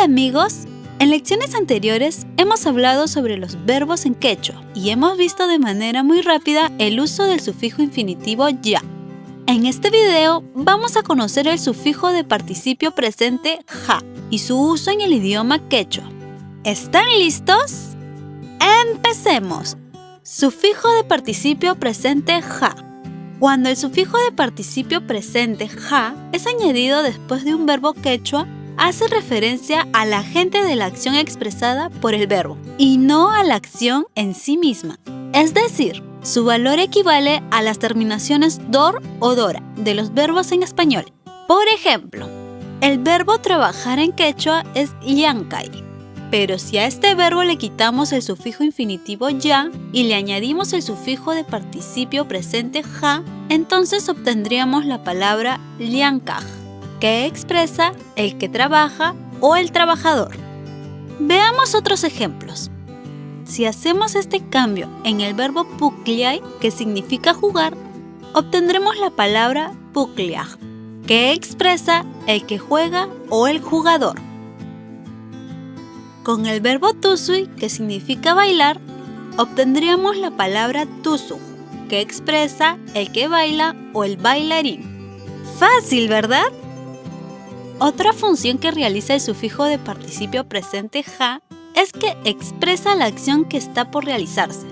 Hola amigos, en lecciones anteriores hemos hablado sobre los verbos en quechua y hemos visto de manera muy rápida el uso del sufijo infinitivo ya. En este video vamos a conocer el sufijo de participio presente ja y su uso en el idioma quechua. ¿Están listos? ¡Empecemos! Sufijo de participio presente ja. Cuando el sufijo de participio presente ja es añadido después de un verbo quechua, hace referencia al agente de la acción expresada por el verbo y no a la acción en sí misma. Es decir, su valor equivale a las terminaciones dor o dora de los verbos en español. Por ejemplo, el verbo trabajar en quechua es llancay, pero si a este verbo le quitamos el sufijo infinitivo ya y le añadimos el sufijo de participio presente ja, entonces obtendríamos la palabra llancaj, que expresa el que trabaja o el trabajador. Veamos otros ejemplos. Si hacemos este cambio en el verbo pucliay, que significa jugar, obtendremos la palabra pucliaj, que expresa el que juega o el jugador. Con el verbo tusui, que significa bailar, obtendríamos la palabra tusuj, que expresa el que baila o el bailarín. Fácil, ¿verdad? Otra función que realiza el sufijo de participio presente ja es que expresa la acción que está por realizarse.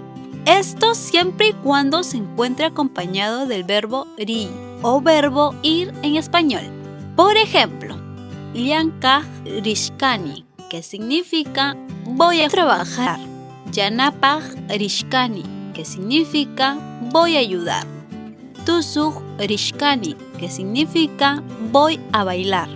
Esto siempre y cuando se encuentre acompañado del verbo ri o verbo ir en español. Por ejemplo, llancaj rishkani, que significa voy a trabajar. Yanapaj rishkani, que significa voy a ayudar. Tusuj rishkani, que significa voy a bailar.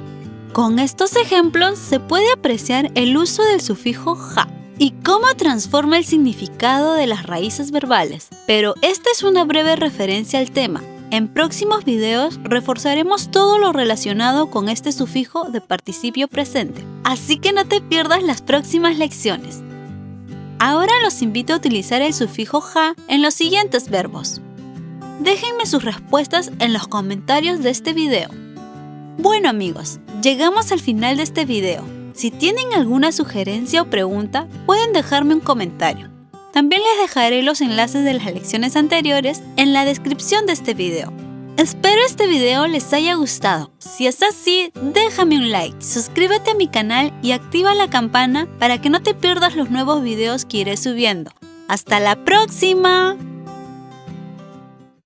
Con estos ejemplos se puede apreciar el uso del sufijo ja y cómo transforma el significado de las raíces verbales. Pero esta es una breve referencia al tema. En próximos videos reforzaremos todo lo relacionado con este sufijo de participio presente. Así que no te pierdas las próximas lecciones. Ahora los invito a utilizar el sufijo ja en los siguientes verbos. Déjenme sus respuestas en los comentarios de este video. Bueno amigos, llegamos al final de este video. Si tienen alguna sugerencia o pregunta, pueden dejarme un comentario. También les dejaré los enlaces de las lecciones anteriores en la descripción de este video. Espero este video les haya gustado. Si es así, déjame un like, suscríbete a mi canal y activa la campana para que no te pierdas los nuevos videos que iré subiendo. ¡Hasta la próxima!